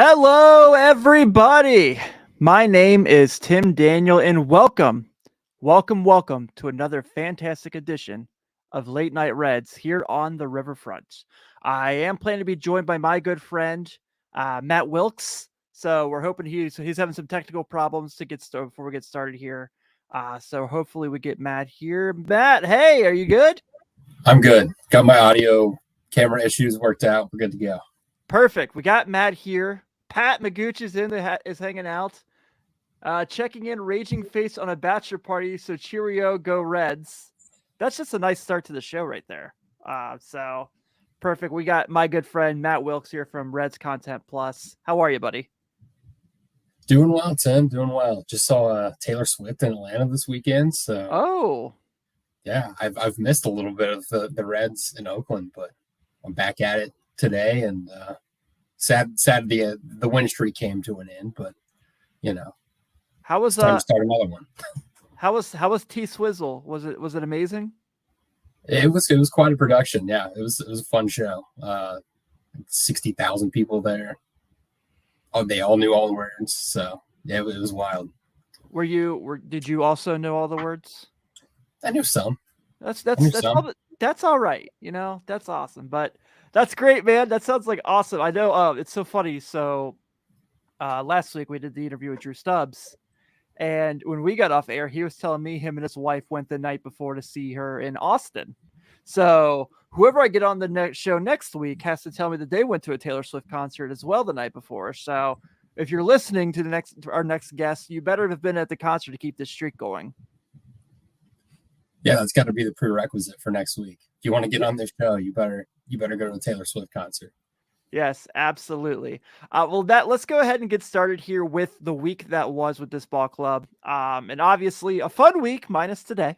Hello, everybody. My name is Tim Daniel, and welcome to another fantastic edition of Late Night Reds here on the Riverfront. I am planning to be joined by my good friend Matt Wilkes. So we're hoping he's having some technical problems to get started before we get started here. So hopefully we get Matt here. Matt, hey, are you good? I'm good. Got my audio camera issues worked out. We're good to go. Perfect. We got Matt here. Pat Magooch is hanging out. Checking in, raging face on a bachelor party. So cheerio, go Reds. That's just a nice start to the show right there. So perfect. We got my good friend Matt Wilkes here from Reds Content Plus. How are you, buddy? Doing well, Tim. Doing well. Just saw Taylor Swift in Atlanta this weekend. Oh, yeah, I've missed a little bit of the Reds in Oakland, but I'm back at it today. And sad the win streak came to an end, but how was it's time to start another one. How was T Swizzle? Was it amazing? It was quite a production. Yeah, it was a fun show. 60,000 people there. Oh, they all knew all the words, so yeah, it was wild. Did you also know all the words? I knew some. That's all right. That's awesome. But that's great, man. That sounds like awesome. I know. It's so funny. So last week we did the interview with Drew Stubbs, and when we got off air, he was telling me him and his wife went the night before to see her in Austin. So whoever I get on the next show next week has to tell me that they went to a Taylor Swift concert as well the night before. So if you're listening to our next guest, you better have been at the concert to keep this streak going. Yeah, that's got to be the prerequisite for next week. If you want to get on this show, you better go to a Taylor Swift concert. Yes, absolutely. Let's go ahead and get started here with the week that was with this ball club. And obviously a fun week minus today.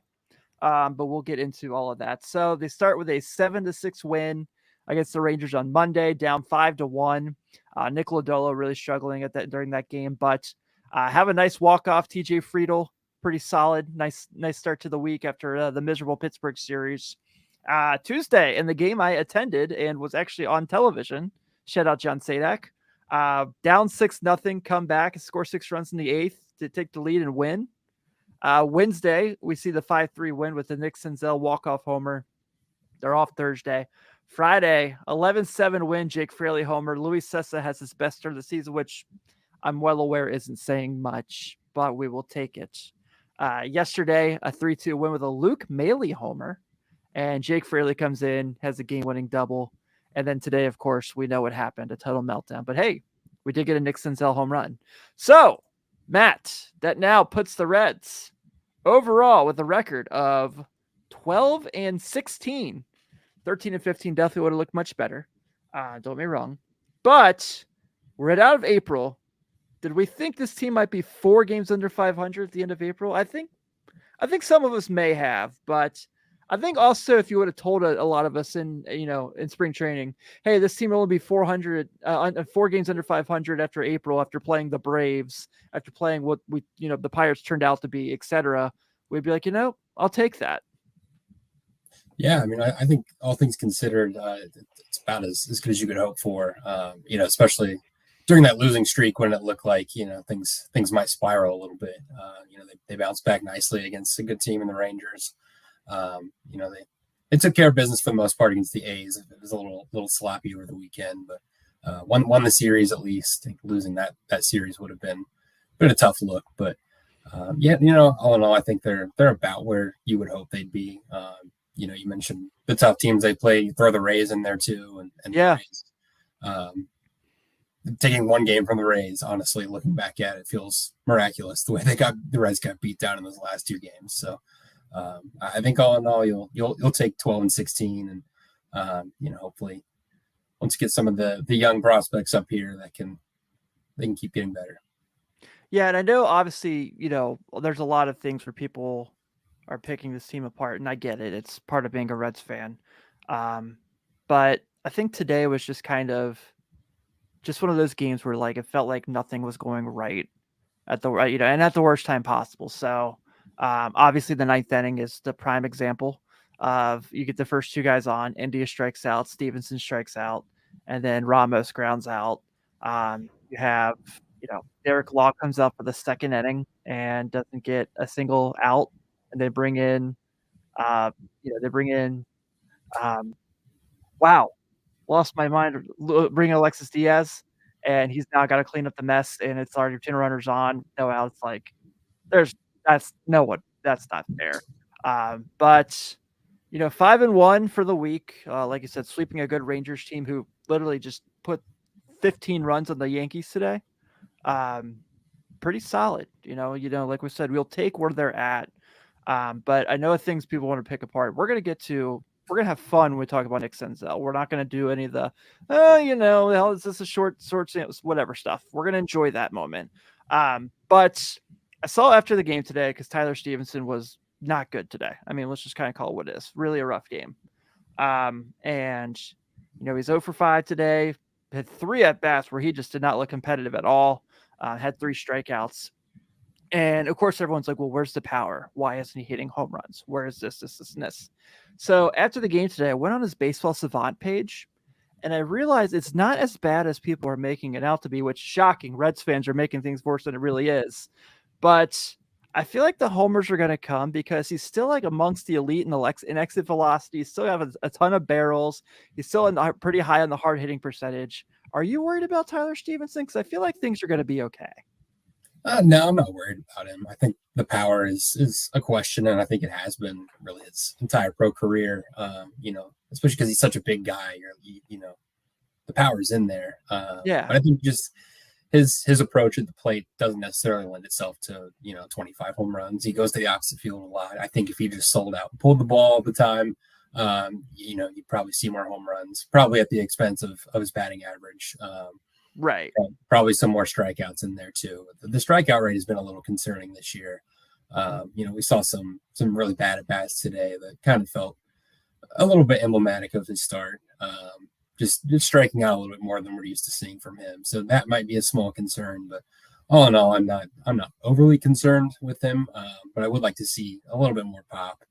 But we'll get into all of that. So they start with a 7-6 win against the Rangers on Monday, down 5-1. Nick Lodolo really struggling during that game, but have a nice walk-off. TJ Friedel, pretty solid. Nice start to the week after the miserable Pittsburgh series. Tuesday in the game I attended and was actually on television. Shout out John Sadak. Down 6-0, come back and score 6 runs in the 8th to take the lead and win. Wednesday, we see the 5-3 win with the Nick Senzel walk-off homer. They're off Thursday. Friday, 11-7 win, Jake Fraley homer. Luis Cessa has his best start of the season, which I'm well aware isn't saying much, but we will take it. Yesterday, a 3-2 win with a Luke Maile homer. And Jake Fraley comes in, has a game-winning double. And then today, of course, we know what happened, a total meltdown. But hey, we did get a Nick Senzel home run. So, Matt, that now puts the Reds overall with a record of 12-16. 13-15 definitely would have looked much better. Don't get me wrong. But we're out of April. Did we think this team might be 4 games under 500 at the end of April? I think some of us may have, but I think also if you would have told a lot of us in spring training, hey, this team will only be 4 games under 500 after April, after playing the Braves, after playing what the Pirates turned out to be, etc., we'd be like, I'll take that. Yeah, I mean, I think all things considered, it's about as good as you could hope for. Especially during that losing streak when it looked like things might spiral a little bit. They bounced back nicely against a good team in the Rangers. They took care of business for the most part against the A's. It was a little sloppy over the weekend, but won the series at least. I think losing that series would have been a tough look. But all in all, I think they're about where you would hope they'd be. You mentioned the tough teams they play. You throw the Rays in there too, and yeah. The Rays, taking one game from the Rays, honestly, looking back at it, feels miraculous the way the Reds got beat down in those last 2 games. So. I think all in all, you'll take 12-16, and hopefully, once you get some of the young prospects up here, they can keep getting better. Yeah, and I know obviously there's a lot of things where people are picking this team apart, and I get it. It's part of being a Reds fan, but I think today was just kind of just one of those games where it felt like nothing was going right at the and at the worst time possible. So. Obviously, the 9th inning is the prime example of you get the first 2 guys on. India strikes out, Stevenson strikes out, and then Ramos grounds out. You have, Derek Law comes out for the second inning and doesn't get a single out, and they bring in, uh, they bring in, um, wow, lost my mind. Bring in Alexis Diaz, and he's now got to clean up the mess, and it's already 10 runners on, no outs. Like, there's that's no one. That's not fair. But 5-1 for the week. Like I said, sweeping a good Rangers team who literally just put 15 runs on the Yankees today. Pretty solid. Like we said, we'll take where they're at. But I know things people want to pick apart. We're gonna have fun when we talk about Nick Senzel. We're not gonna do any of the, hell, is this a short, whatever stuff. We're gonna enjoy that moment. But I saw after the game today because Tyler Stevenson was not good today. I mean, let's just kind of call it what it is. Really a rough game. And he's 0 for 5 today. Had 3 at bats where he just did not look competitive at all. Had 3 strikeouts. And of course, everyone's like, well, where's the power? Why isn't he hitting home runs? Where is this, and this? So after the game today, I went on his Baseball Savant page and I realized it's not as bad as people are making it out to be, which is shocking. Reds fans are making things worse than it really is. But I feel like the homers are going to come because he's still like amongst the elite in exit velocity. He's still have a ton of barrels. He's still pretty high on the hard hitting percentage. Are you worried about Tyler Stevenson? Because I feel like things are going to be okay. No, I'm not worried about him. I think the power is a question, and I think it has been really his entire pro career. Especially because he's such a big guy. The power's in there. Yeah. But I think just his approach at the plate doesn't necessarily lend itself to 25 home runs. He goes to the opposite field a lot. I think if he just sold out and pulled the ball all the time, you'd probably see more home runs, probably at the expense of his batting average. Right. Probably some more strikeouts in there too. The strikeout rate has been a little concerning this year. We saw some really bad at bats today that kind of felt a little bit emblematic of his start. Just striking out a little bit more than we're used to seeing from him. So that might be a small concern, but all in all, I'm not overly concerned with him. But I would like to see a little bit more pop.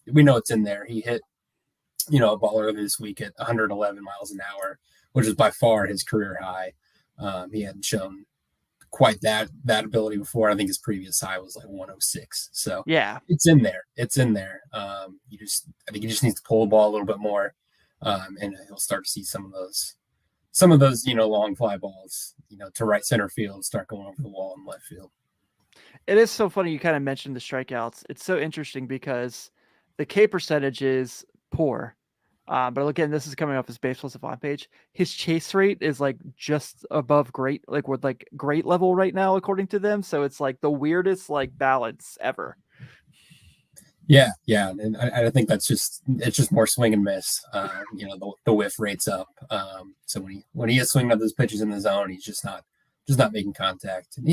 We know it's in there. He hit, a ball earlier this week at 111 miles an hour, which is by far his career high. He hadn't shown quite that ability before. I think his previous high was like 106. So yeah, it's in there. I think he just needs to pull the ball a little bit more. And he'll start to see some of those, long fly balls, to right center field, start going over the wall in left field. It is so funny. You kind of mentioned the strikeouts. It's so interesting because the K percentage is poor. But again, this is coming off his Baseball Savant page. His chase rate is like just above great, like with like great level right now, according to them. So it's like the weirdest like balance ever. Yeah, and I think it's just more swing and miss. The whiff rate's up. So when he is swinging up those pitches in the zone, he's just not making contact. And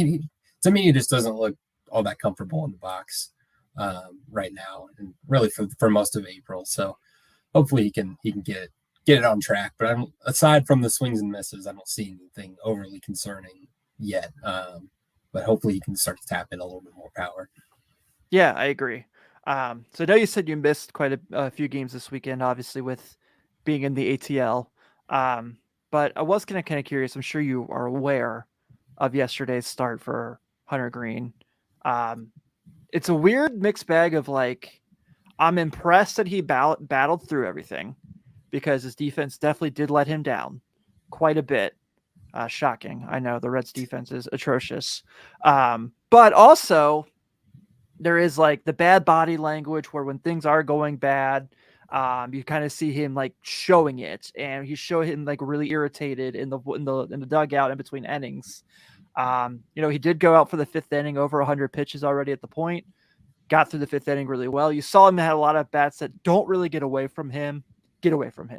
to me, he just doesn't look all that comfortable in the box right now, and really for most of April. So hopefully he can get it on track. But aside from the swings and misses, I don't see anything overly concerning yet. But hopefully he can start to tap in a little bit more power. Yeah, I agree. So I know you said you missed quite a few games this weekend, obviously with being in the ATL. But I was kind of curious. I'm sure you are aware of yesterday's start for Hunter Green. It's a weird mixed bag of like, I'm impressed that he battled through everything because his defense definitely did let him down quite a bit. Shocking. I know the Reds defense is atrocious. But also there is like the bad body language where when things are going bad, you kind of see him like showing it, and he showed him like really irritated in the dugout in between innings. He did go out for the 5th inning, over 100 pitches already at the point. Got through the 5th inning really well. You saw him had a lot of bats that don't really get away from him,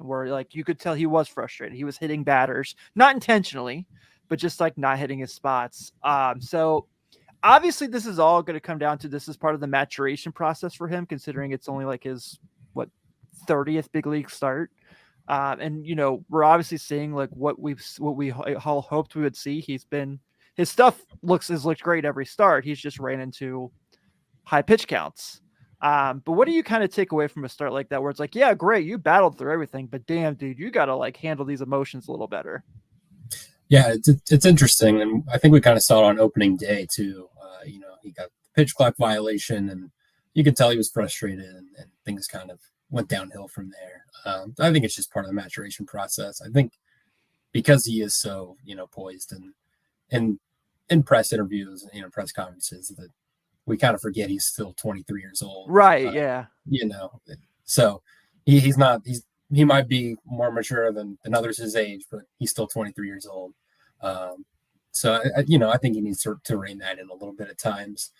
where like you could tell he was frustrated. He was hitting batters, not intentionally, but just like not hitting his spots. So obviously this is all going to come down to, this is part of the maturation process for him, considering it's only like his 30th big league start. And we're obviously seeing like what we all hoped we would see. His stuff has looked great every start. He's just ran into high pitch counts. But what do you kind of take away from a start like that, where it's like, yeah, great, you battled through everything, but damn, dude, you got to like handle these emotions a little better? Yeah, it's interesting, and I think we kind of saw it on opening day too. He got the pitch clock violation, and you could tell he was frustrated, and things kind of went downhill from there. I think it's just part of the maturation process. I think because he is so poised and in press interviews, press conferences, that we kind of forget he's still 23 years old. Right. Yeah. So he might be more mature than others his age, but he's still 23 years old. So I think he needs to rein that in a little bit at times.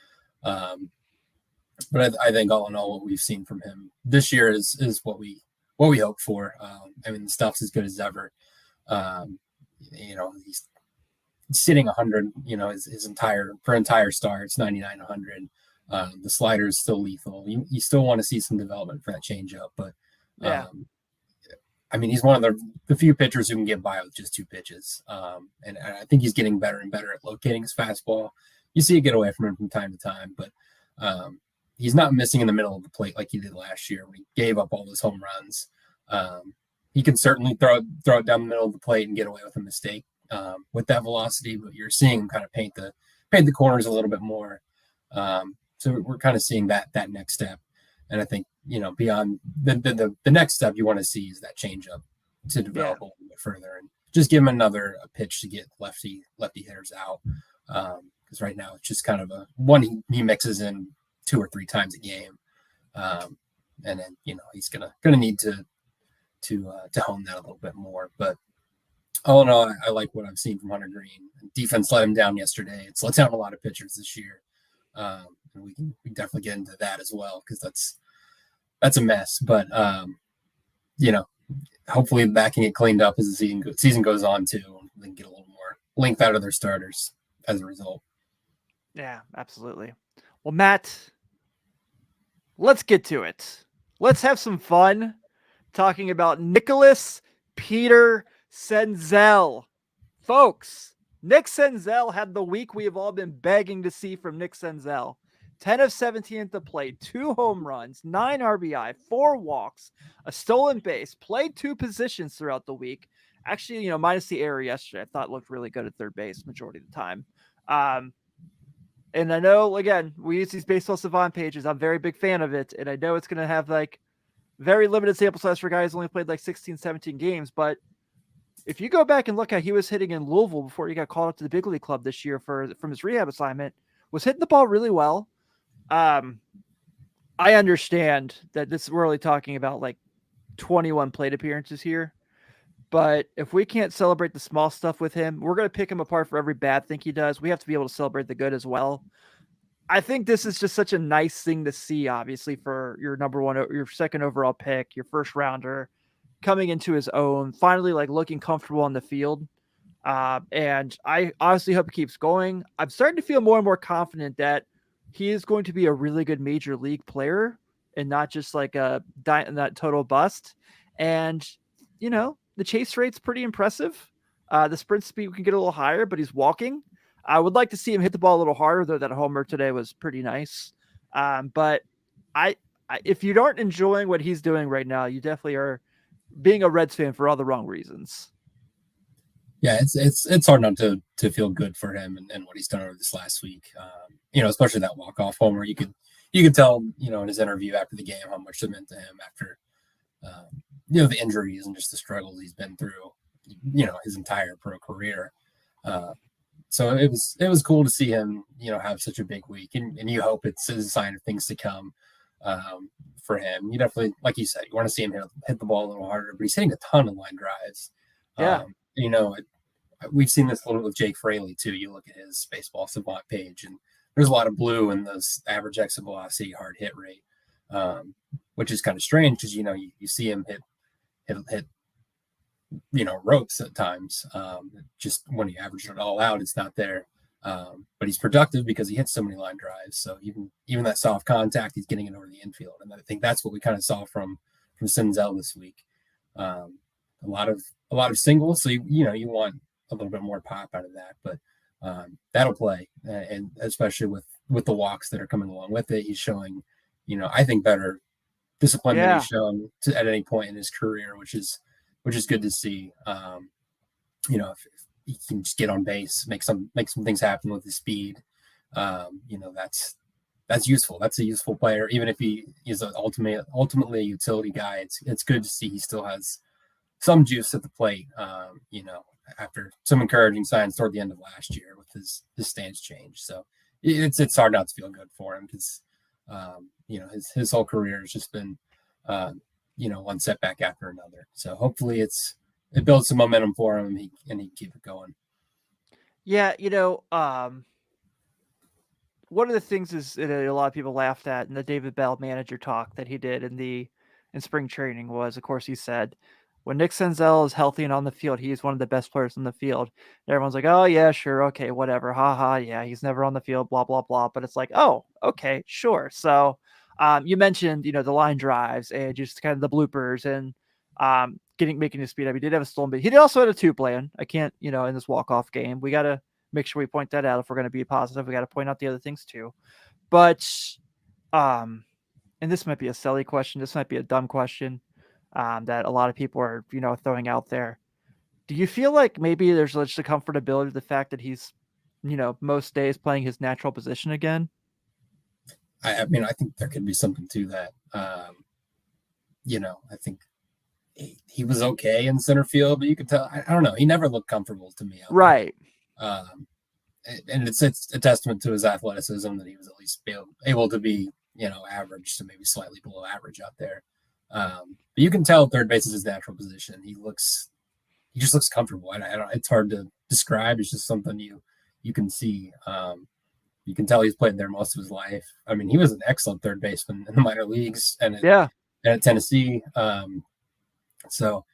But I think all in all, what we've seen from him this year is what we hope for. The stuff's as good as ever. He's sitting 100. His entire starts 99, 100. The slider is still lethal. You still want to see some development for that changeup, but Yeah. He's one of the few pitchers who can get by with just two pitches. And I think he's getting better and better at locating his fastball. You see it get away from him from time to time, but he's not missing in the middle of the plate like he did last year when he gave up all those home runs. He can certainly throw it down the middle of the plate and get away with a mistake with that velocity, but you're seeing him kind of paint the corners a little bit more. So we're kind of seeing that next step. And I think, beyond the next step you want to see is that changeup to develop a little bit further and just give him another pitch to get lefty hitters out. Because right now it's just kind of one he mixes in 2 or 3 times a game. And then, he's gonna need to hone that a little bit more. But all in all, I like what I've seen from Hunter Green. Defense let him down yesterday. It's let down a lot of pitchers this year. And we can definitely get into that as well, because that's a mess. But hopefully that can get cleaned up as the season goes on too, and then get a little more length out of their starters as a result. Yeah, absolutely. Well, Matt, let's get to it. Let's have some fun talking about Nicholas Peter Senzel. Folks, Nick Senzel had the week we have all been begging to see from Nick Senzel. 10 of 17 at the plate, 2 home runs, 9 RBI, 4 walks, a stolen base, played 2 positions throughout the week. Actually, minus the error yesterday, I thought looked really good at third base majority of the time. And I know, again, we use these Baseball Savant pages. I'm a very big fan of it. And I know it's going to have very limited sample size for guys who only played 16, 17 games. But if you go back and look how he was hitting in Louisville before he got called up to the big league club this year from his rehab assignment, was hitting the ball really well. I understand that we're only talking about 21 plate appearances here. But if we can't celebrate the small stuff with him, we're going to pick him apart for every bad thing he does. We have to be able to celebrate the good as well. I think this is just such a nice thing to see, obviously, for your your second overall pick, your first rounder, coming into his own, finally looking comfortable on the field. And I honestly hope it keeps going. I'm starting to feel more and more confident that he is going to be a really good major league player and not just that total bust. And, the chase rate's pretty impressive. The sprint speed can get a little higher, but he's walking. I would like to see him hit the ball a little harder, though. That homer today was pretty nice. But if you aren't enjoying what he's doing right now, you definitely are being a Reds fan for all the wrong reasons. Yeah, it's hard not to feel good for him and what he's done over this last week. Especially that walk-off homer. You could tell, in his interview after the game how much it meant to him after the injuries and just the struggles he's been through, his entire pro career. So it was cool to see him, have such a big week, and you hope it's a sign of things to come for him. You definitely, like you said, you want to see him hit the ball a little harder, but he's hitting a ton of line drives. Yeah. We've seen this a little with Jake Fraley too. You look at his Baseball Savant page, and there's a lot of blue in those average exit velocity, hard hit rate, which is kind of strange because you see him hit ropes at times. Just when you average it all out, it's not there. But he's productive because he hits so many line drives. So even that soft contact, he's getting it over the infield, and I think that's what we kind of saw from Senzel this week. A lot of singles, so you want a little bit more pop out of that, but that'll play, and especially with the walks that are coming along with it, he's showing, I think better discipline than he's shown at any point in his career, which is good to see. If he can just get on base, make some things happen with his speed. That's useful. That's a useful player, even if he is ultimately a utility guy. It's good to see he still has some juice at the plate. After some encouraging signs toward the end of last year with his stance change, so it's hard not to feel good for him because his whole career has just been one setback after another. So hopefully it builds some momentum for him and he can keep it going. Yeah, one of the things is that a lot of people laughed at in the David Bell manager talk that he did in spring training was, of course, he said, when Nick Senzel is healthy and on the field, he is one of the best players on the field. And everyone's like, oh, yeah, sure. Okay, whatever. Ha ha. Yeah, he's never on the field, blah, blah, blah. But it's like, oh, okay, sure. So you mentioned, the line drives and just kind of the bloopers and making his speed up. He did have a stolen, but he did also had a two plan. I can't, in this walk-off game. We got to make sure we point that out. If we're going to be positive, we got to point out the other things too. But, and this might be a silly question. This might be a dumb question that a lot of people are, throwing out there. Do you feel like maybe there's just a comfortability to the fact that he's, most days playing his natural position again? I mean, I think there could be something to that. I think he was okay in center field, but you could tell, I don't know, he never looked comfortable to me. Right. And it's a testament to his athleticism that he was at least able to be, average to maybe slightly below average out there. But you can tell third base is his natural position. He just looks comfortable. It's hard to describe. It's just something you can see. You can tell he's played there most of his life. I mean, he was an excellent third baseman in the minor leagues and at Tennessee. So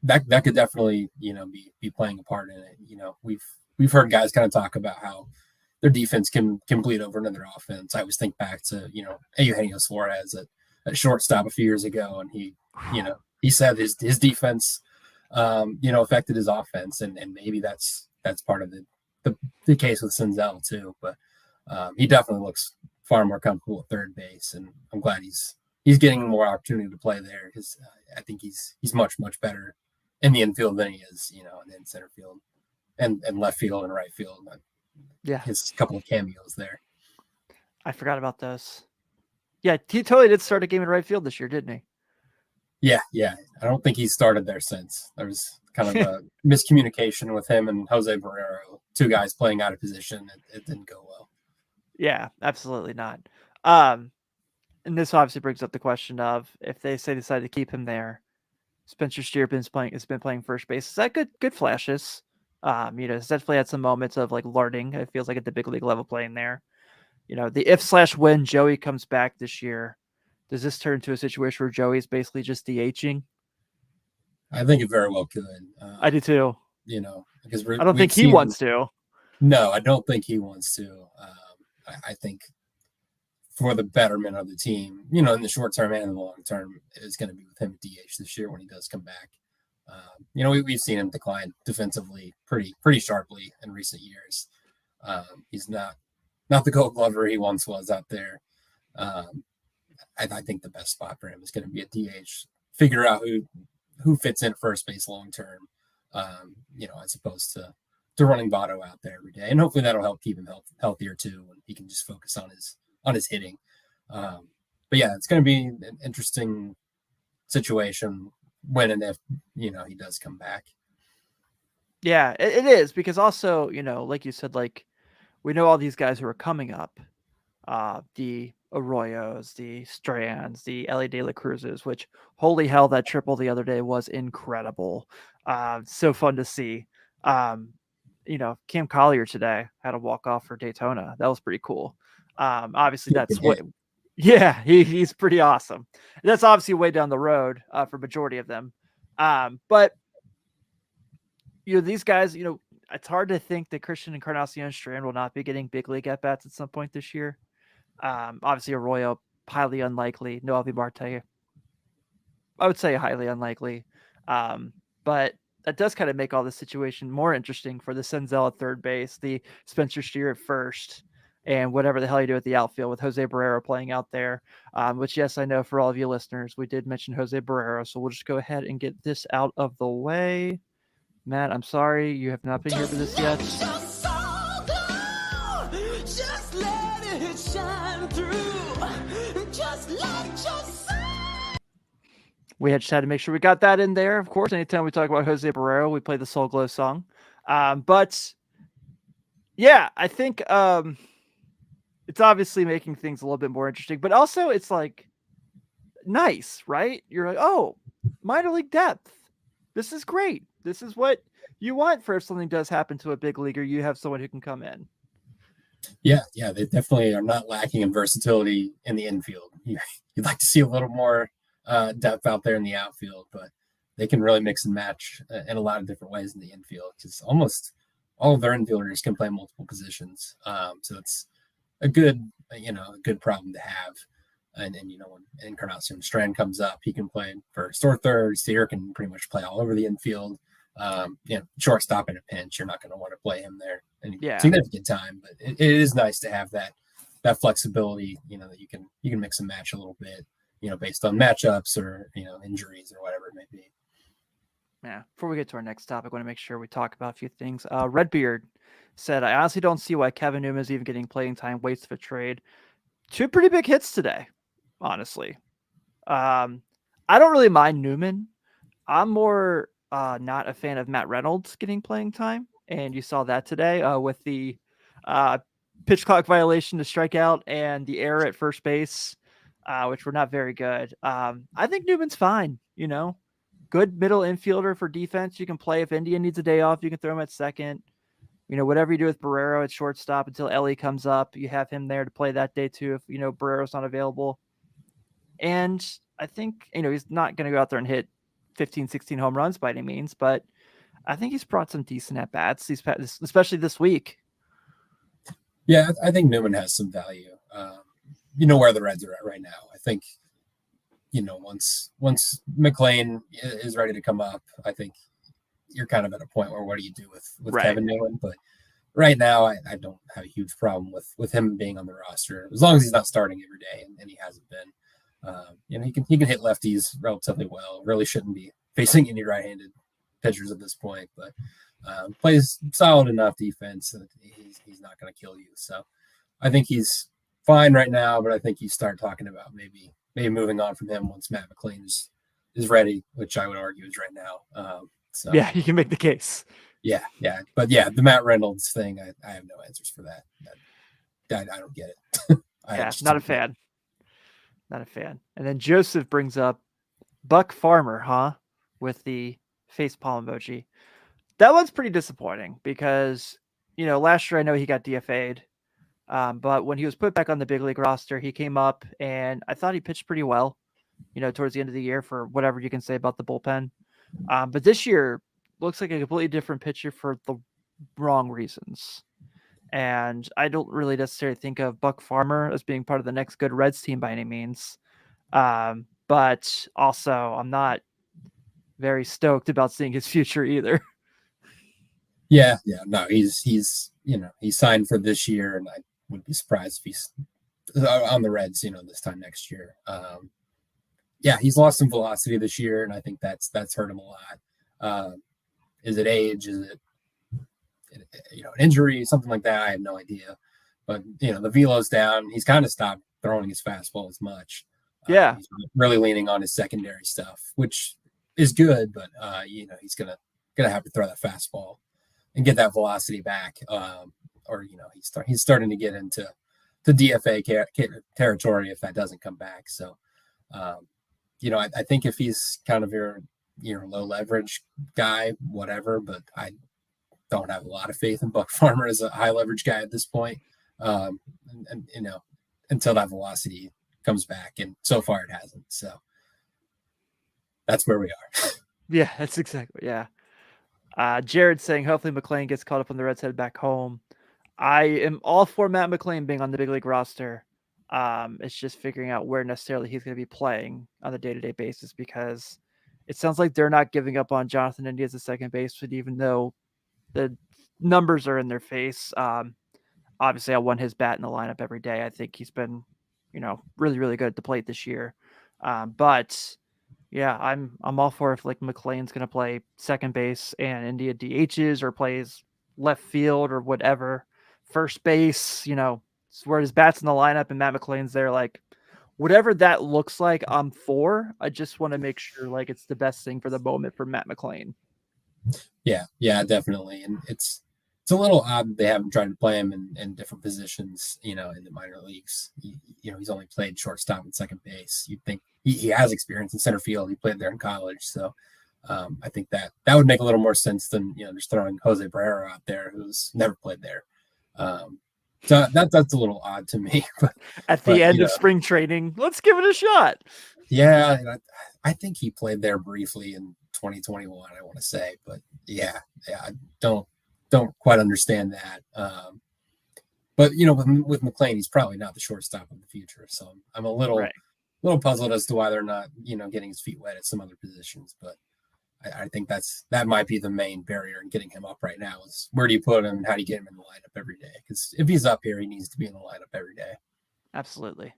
that could definitely, be playing a part in it. We've heard guys kind of talk about how their defense can bleed over into their offense. I always think back to, Eugenio Suarez at shortstop a few years ago. And he said his defense, affected his offense. And maybe that's part of the case with Senzel too. But he definitely looks far more comfortable at third base. And I'm glad he's getting more opportunity to play there because I think he's much, much better in the infield than he is, in center field and left field and right field. Yeah. His couple of cameos there. I forgot about those. Yeah, he totally did start a game in right field this year, didn't he? Yeah. I don't think he's started there since. There was kind of a miscommunication with him and Jose Barrero, two guys playing out of position. It didn't go well. Yeah, absolutely not. And this obviously brings up the question of if they decide to keep him there, Spencer Steer has been playing first base. Is that good flashes? He's definitely had some moments of like learning. It feels like at the big league level playing there. The if/when Joey comes back this year, does this turn into a situation where Joey's basically just DHing? I think it very well could. I do too. Because I don't think he wants to. No, I don't think he wants to. I think for the betterment of the team, in the short term and in the long term, it's going to be with him at DH this year when he does come back. We've seen him decline defensively pretty sharply in recent years. He's not the Gold Glover he once was out there. I think the best spot for him is going to be at DH. Figure out who fits in at first base long term, as opposed to running Votto out there every day, and hopefully that'll help keep him healthier too, and he can just focus on his hitting. But yeah, it's going to be an interesting situation when and if he does come back. Yeah, it is, because also like you said, like we know all these guys who are coming up, the Arroyos, the Strands, the Ellie De La Cruzes, which holy hell, that triple the other day was incredible. So fun to see. Cam Collier today had a walk off for Daytona. That was pretty cool. Obviously that's what. Yeah, he's pretty awesome. That's obviously way down the road for majority of them. But these guys, it's hard to think that Christian Encarnacion Strand will not be getting big league at bats at some point this year. Obviously Arroyo, highly unlikely. Noelvi Marte, I would say highly unlikely. But that does kind of make all the situation more interesting for the Senzel at third base, the Spencer Steer at first, and whatever the hell you do at the outfield with Jose Barrero playing out there. Which, yes, I know for all of you listeners, we did mention Jose Barrero, so we'll just go ahead and get this out of the way. Matt, I'm sorry you have not been here for this yet. Just let it shine through. Just let your We had just had to make sure we got that in there. Of course, anytime we talk about Jose Barrero, we play the Soul Glow song. But yeah, I think it's obviously making things a little bit more interesting, but also it's like nice, right? You're like, oh, minor league depth. This is great. This is what you want for if something does happen to a big leaguer. You have someone who can come in. Yeah, yeah, they definitely are not lacking in versatility in the infield. You'd like to see a little more depth out there in the outfield, but they can really mix and match in a lot of different ways in the infield because almost all of their infielders can play multiple positions. So it's a good, a good problem to have. And when Encarnacion Strand comes up, he can play first or third. Steer can pretty much play all over the infield. Shortstop in a pinch, you're not going to want to play him there any significant time, but it is nice to have that flexibility, that you can mix and match a little bit, based on matchups or, injuries or whatever it may be. Yeah. Before we get to our next topic, I want to make sure we talk about a few things. Redbeard said, I honestly don't see why Kevin Newman is even getting playing time, waste of a trade. 2 pretty big hits today, honestly. I don't really mind Newman. I'm more not a fan of Matt Reynolds getting playing time, and you saw that today with the pitch clock violation to strikeout and the error at first base, which were not very good. I think Newman's fine. Good middle infielder for defense. You can play if India needs a day off. You can throw him at second. Whatever you do with Barrero at shortstop until Ellie comes up, you have him there to play that day too if Barrero's not available. And I think he's not going to go out there and hit 15, 16 home runs by any means, but I think he's brought some decent at bats, especially this week. Yeah, I think Newman has some value. Where the Reds are at right now. I think, once McLean is ready to come up, I think you're kind of at a point where what do you do with Right. Kevin Newman? But right now, I don't have a huge problem with him being on the roster as long as he's not starting every day, and he hasn't been. He can hit lefties relatively well. Really shouldn't be facing any right-handed pitchers at this point, but plays solid enough defense that he's not going to kill you. So I think he's fine right now, but I think you start talking about maybe moving on from him once Matt McLean is ready, which I would argue is right now. So yeah, you can make the case. Yeah, but yeah, the Matt Reynolds thing, I have no answers for that. I don't get it. Not a fan. Not a fan. And then Joseph brings up Buck Farmer, huh? With the face palm emoji. That one's pretty disappointing because, last year I know he got DFA'd. But when he was put back on the big league roster, he came up and I thought he pitched pretty well, towards the end of the year for whatever you can say about the bullpen. But this year looks like a completely different pitcher for the wrong reasons. And I don't really necessarily think of Buck Farmer as being part of the next good Reds team by any means. But also I'm not very stoked about seeing his future either. Yeah. No, he's signed for this year, and I would be surprised if he's on the Reds, this time next year. He's lost some velocity this year, and I think that's hurt him a lot. Is it age? Is it an injury, something like that? I have no idea. But the velo's down. He's kind of stopped throwing his fastball as much. Yeah, he's really leaning on his secondary stuff, which is good. But he's gonna have to throw that fastball and get that velocity back. Or he's starting to get into the DFA territory if that doesn't come back. So, I think if he's kind of your low leverage guy, whatever, but I don't have a lot of faith in Buck Farmer as a high leverage guy at this point. Until that velocity comes back, and so far it hasn't. So that's where we are. Yeah, that's exactly. Yeah. Jared saying hopefully McLean gets caught up when the Reds head back home. I am all for Matt McLean being on the big league roster. It's just figuring out where necessarily he's going to be playing on a day-to-day basis because it sounds like they're not giving up on Jonathan India as a second baseman, even though the numbers are in their face. Obviously, I want his bat in the lineup every day. I think he's been, really, really good at the plate this year. But Yeah, I'm all for if like McLean's gonna play second base and India DHs or plays left field or whatever, first base, where his bat's in the lineup and Matt McLean's there, like whatever that looks like, I'm for. I just want to make sure like it's the best thing for the moment for Matt McLean. Yeah, definitely. And it's a little odd that they haven't tried to play him in different positions, in the minor leagues. He's only played shortstop and second base. You'd think he has experience in center field. He played there in college. So I think that would make a little more sense than, just throwing Jose Barrera out there who's never played there. So that's a little odd to me. At the end of spring training, let's give it a shot. Yeah, and I think he played there briefly in 2021, I want to say, but yeah, I don't quite understand that. But with McLean, he's probably not the shortstop of the future, so I'm a little puzzled as to why they're not getting his feet wet at some other positions. But I think that might be the main barrier in getting him up right now is where do you put him and how do you get him in the lineup every day? Because if he's up here, he needs to be in the lineup every day. Absolutely.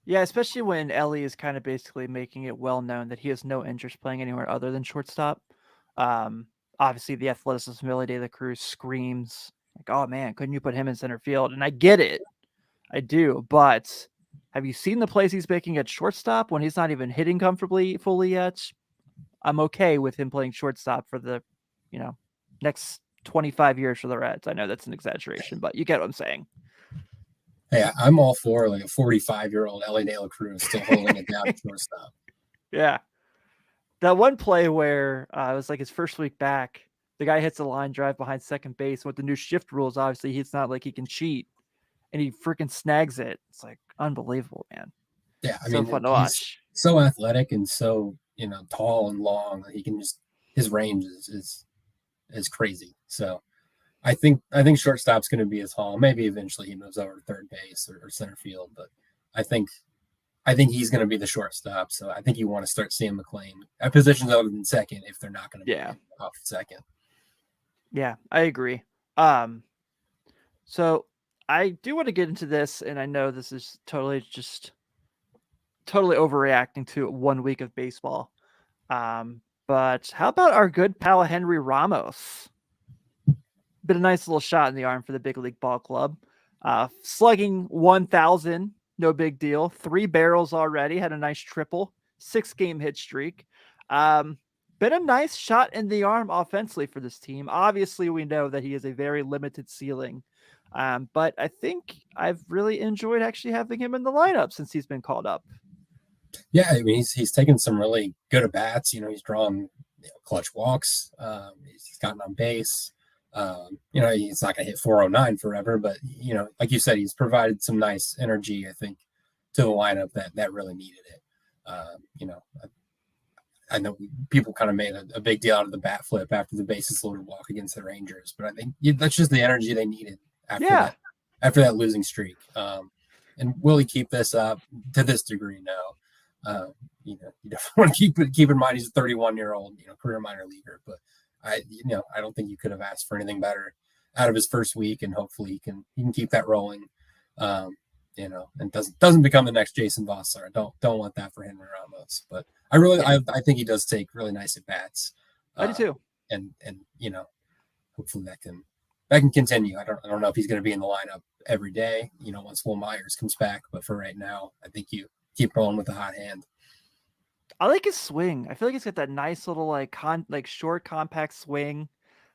Yeah, especially when Ellie is kind of basically making it well known that he has no interest playing anywhere other than shortstop. Obviously, the athleticism of Ellie De La Cruz screams like, "Oh man, couldn't you put him in center field?" And I get it, I do. But have you seen the plays he's making at shortstop when he's not even hitting comfortably fully yet? I'm okay with him playing shortstop for the, next 25 years for the Reds. I know that's an exaggeration, but you get what I'm saying. Hey, I'm all for like a 45-year-old Ellie De La Cruz still holding it down at shortstop. Yeah. That one play where it was like his first week back, the guy hits a line drive behind second base. With the new shift rules, obviously, it's not like he can cheat, and he freaking snags it. It's like unbelievable, man. Yeah, I so mean, fun to watch. So athletic and so tall and long. He can his range is crazy. So I think shortstop's going to be his haul. Maybe eventually he moves over to third base or center field, but I think he's going to be the shortstop. So I think you want to start seeing McLean at positions other than second if they're not going to be off second. Yeah, I agree. So I do want to get into this, and I know this is totally overreacting to 1 week of baseball. But how about our good pal Henry Ramos? Been a nice little shot in the arm for the big league ball club. Slugging 1,000, no big deal. 3 barrels already, had a nice triple, 6-game hit streak. Been a nice shot in the arm offensively for this team. Obviously, we know that he has a very limited ceiling. But I think I've really enjoyed actually having him in the lineup since he's been called up. Yeah, I mean, he's taken some really good at-bats. He's drawn clutch walks. He's gotten on base. He's not going to hit 409 forever, but, like you said, he's provided some nice energy, I think, to the lineup that really needed it. I know people kind of made a big deal out of the bat flip after the bases loaded walk against the Rangers, but I think that's just the energy they needed after that losing streak. And will he keep this up to this degree? No. You definitely want to keep in mind he's a 31-year-old, career minor leaguer, but I don't think you could have asked for anything better out of his first week, and hopefully he can keep that rolling. And doesn't become the next Jason Vossar. Don't want that for Henry Ramos, but I think he does take really nice at bats. I do too. And hopefully that can continue. I don't know if he's going to be in the lineup every day, once Will Myers comes back, but for right now, I think you keep rolling with the hot hand. I like his swing. I feel like he's got that nice little short compact swing.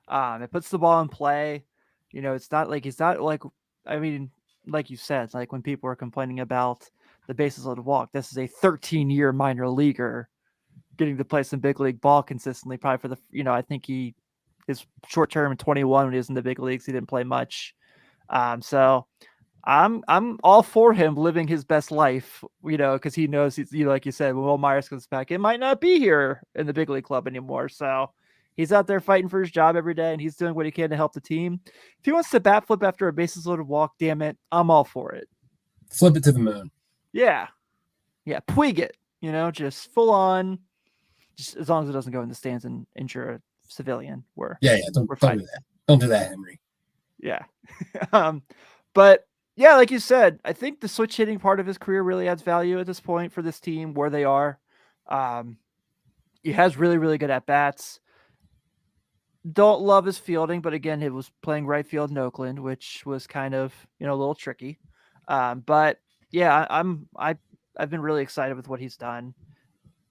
It puts the ball in play. It's not like like you said, like when people were complaining about the bases loaded walk, this is a 13-year minor leaguer getting to play some big league ball consistently. Probably for the, I think his short term in 21 when he was in the big leagues, he didn't play much. So I'm all for him living his best life, because he knows he's, like you said, when Will Myers comes back, it might not be here in the big league club anymore. So he's out there fighting for his job every day, and he's doing what he can to help the team. If he wants to bat flip after a bases loaded walk, damn it, I'm all for it. Flip it to the moon. Yeah. Puig it, just full on, just as long as it doesn't go in the stands and injure a civilian. Don't do that. Don't do that, Henry. Yeah. But yeah, like you said, I think the switch hitting part of his career really adds value at this point for this team where they are. He has really, really good at bats. Don't love his fielding, but again, he was playing right field in Oakland, which was kind of a little tricky. But yeah, I've been really excited with what he's done.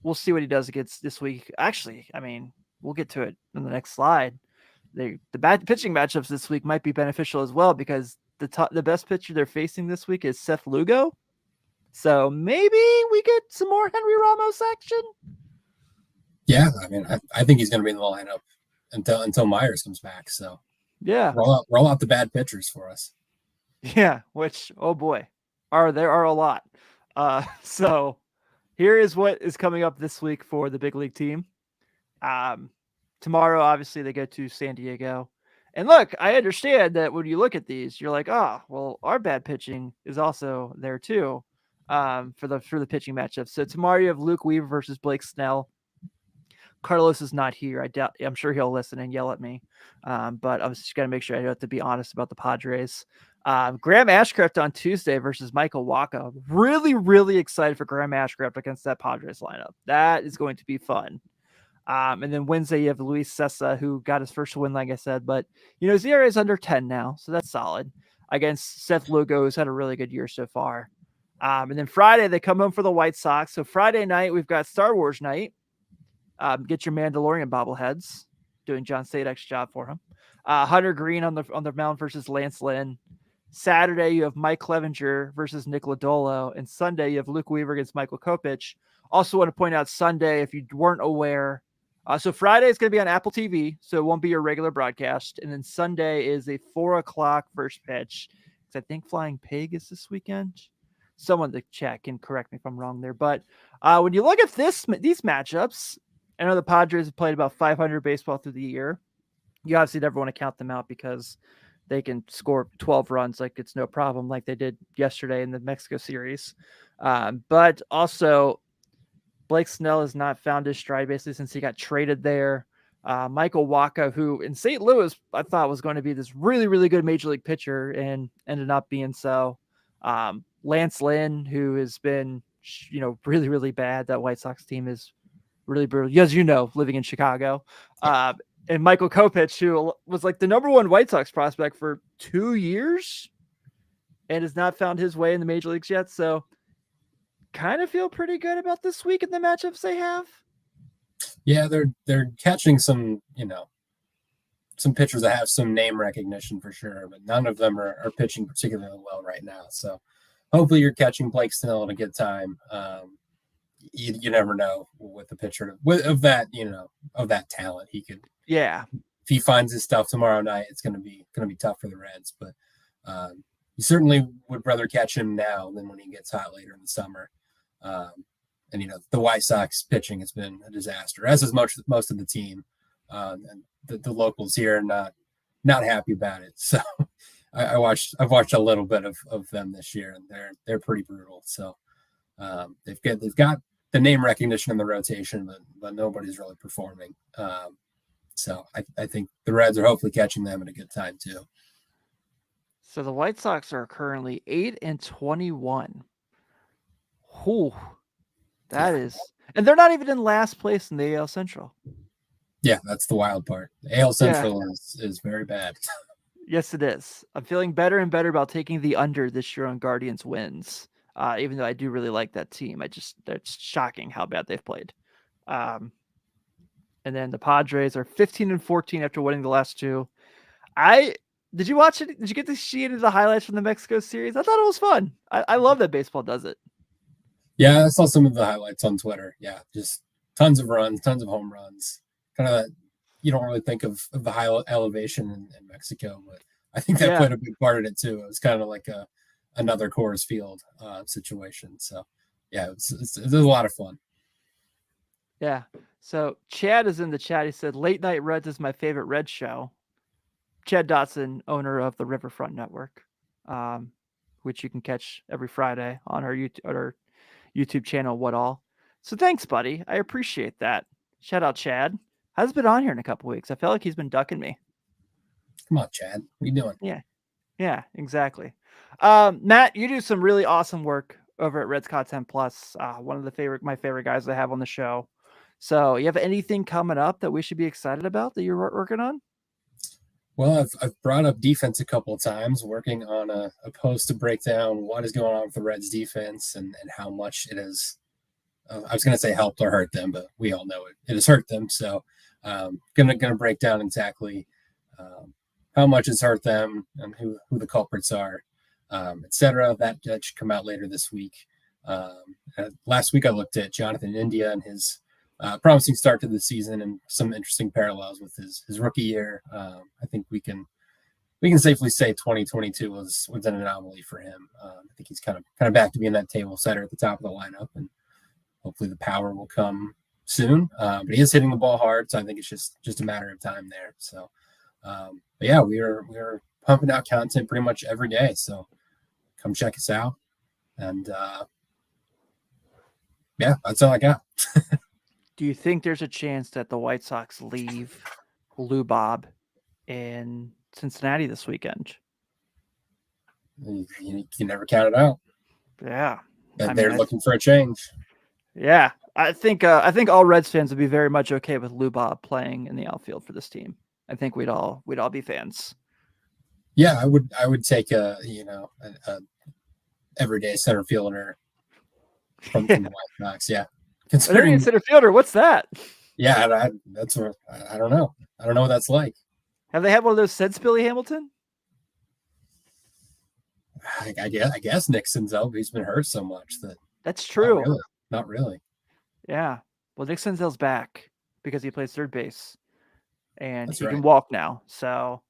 We'll see what he does against this week. Actually, I mean, we'll get to it in the next slide. The bad pitching matchups this week might be beneficial as well because the best pitcher they're facing this week is Seth Lugo. So maybe we get some more Henry Ramos action. Yeah, I mean, I think he's going to be in the lineup until Myers comes back. So Yeah, roll out the bad pitchers for us. yeah. Which oh boy, there are a lot. So here is what is coming up this week for the big league team. Tomorrow, obviously, they go to San Diego. And look, I understand that when you look at these, you're like, oh, well, our bad pitching is also there too for the pitching matchup. So tomorrow you have Luke Weaver versus Blake Snell. Carlos is not here. I'm sure he'll listen and yell at me. But I'm just going to make sure I have to be honest about the Padres. Graham Ashcraft on Tuesday versus Michael Wacha. Really, really excited for Graham Ashcraft against that Padres lineup. That is going to be fun. And then Wednesday, you have Luis Sessa, who got his first win, like I said. But, his ERA is under 10 now, so that's solid. Against Seth Lugo, who's had a really good year so far. And then Friday, they come home for the White Sox. So Friday night, we've got Star Wars night. Get your Mandalorian bobbleheads. Doing John Sadek's job for him. Hunter Green on the mound versus Lance Lynn. Saturday, you have Mike Clevenger versus Nick Lodolo. And Sunday, you have Luke Weaver against Michael Kopech. Also want to point out Sunday, if you weren't aware, so Friday is going to be on Apple TV, so it won't be your regular broadcast. And then Sunday is a 4:00 first pitch. I think Flying Pig is this weekend. Someone in the chat can correct me if I'm wrong there. But when you look at these matchups, I know the Padres have played about 500 baseball through the year. You obviously never want to count them out because they can score 12 runs like it's no problem, like they did yesterday in the Mexico series. But also, Blake Snell has not found his stride basically since he got traded there. Michael Wacha, who in St. Louis I thought was going to be this really, really good major league pitcher and ended up being so. Lance Lynn, who has been, really, really bad. That White Sox team is really brutal, as living in Chicago. And Michael Kopech, who was like the number one White Sox prospect for 2 years and has not found his way in the major leagues yet. So kind of feel pretty good about this week and the matchups they have. Yeah, they're catching some, some pitchers that have some name recognition for sure, but none of them are pitching particularly well right now. So hopefully you're catching Blake Snell at a good time. You never know with the pitcher of that talent. He could, yeah. If he finds his stuff tomorrow night, it's gonna be tough for the Reds. But you certainly would rather catch him now than when he gets hot later in the summer. And the White Sox pitching has been a disaster, as is most of the team. And the locals here are not happy about it. So I've watched a little bit of them this year, and they're pretty brutal. So they've got the name recognition in the rotation, but nobody's really performing. So I think the Reds are hopefully catching them at a good time too. So the White Sox are currently 8-21. Whew. That is, and they're not even in last place in the AL Central. Yeah, that's the wild part. The AL Central is very bad. Yes, it is. I'm feeling better and better about taking the under this year on Guardians wins. Even though I do really like that team, it's shocking how bad they've played. And then the Padres are 15-14 after winning the last two. Did you watch it? Did you get to see any of the highlights from the Mexico series? I thought it was fun. I love that baseball does it. Yeah, I saw some of the highlights on Twitter. Yeah, just tons of runs, tons of home runs. Kind of you don't really think of the high elevation in Mexico, but I think that played a big part in it too. It was kind of like another Coors Field situation. So yeah, it's a lot of fun. Yeah. So Chad is in the chat. He said, Late Night Reds is my favorite Red show. Chad Dotson, owner of the Riverfront Network, which you can catch every Friday on our YouTube channel, What All. So thanks, buddy. I appreciate that. Shout out Chad. Hasn't been on here in a couple weeks. I feel like he's been ducking me. Come on, Chad. What are you doing? Yeah, exactly. Matt, you do some really awesome work over at Reds Content Plus. One of my favorite guys I have on the show. So you have anything coming up that we should be excited about that you're working on? Well, I've brought up defense a couple of times, working on a post to break down what is going on with the Reds defense and how much it has, I was going to say helped or hurt them, but we all know it has hurt them. So gonna break down exactly how much it's hurt them and who the culprits are, etc. That should come out later this week. Last week I looked at Jonathan India and his promising start to the season and some interesting parallels with his rookie year. I think we can safely say 2022 was an anomaly for him. I think he's kind of back to being that table setter at the top of the lineup, and hopefully the power will come soon. But he is hitting the ball hard, so I think it's just a matter of time there. So, but yeah, we are pumping out content pretty much every day. So come check us out, and yeah, that's all I got. Do you think there's a chance that the White Sox leave Lou Bob in Cincinnati this weekend? You never count it out. Yeah. They're looking for a change. Yeah. I think all Reds fans would be very much okay with Lou Bob playing in the outfield for this team. I think we'd all be fans. Yeah, I would take a everyday center fielder from the White Sox. Yeah. Considering center fielder, what's that? Yeah, that's what I don't know. I don't know what that's like. Have they had one of those since Billy Hamilton? I guess Nick Senzel, but he's been hurt so much that's true. Not really. Yeah. Well, Nick Senzel's back because he plays third base, and he can right. walk now. So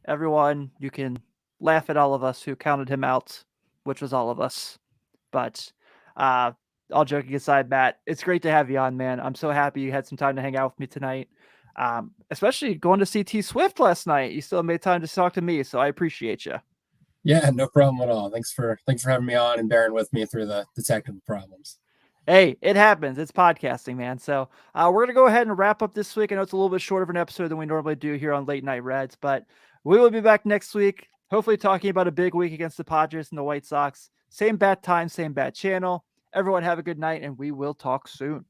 everyone, you can laugh at all of us who counted him out, which was all of us. But all joking aside, Matt, it's great to have you on, man. I'm so happy you had some time to hang out with me tonight. Especially going to see T Swift last night. You still made time to talk to me, so I appreciate you. Yeah, no problem at all. Thanks for having me on and bearing with me through the technical problems. Hey, it happens. It's podcasting, man. So we're going to go ahead and wrap up this week. I know it's a little bit shorter of an episode than we normally do here on Late Night Reds, but we will be back next week, hopefully talking about a big week against the Padres and the White Sox. Same bat time, same bat channel. Everyone have a good night, and we will talk soon.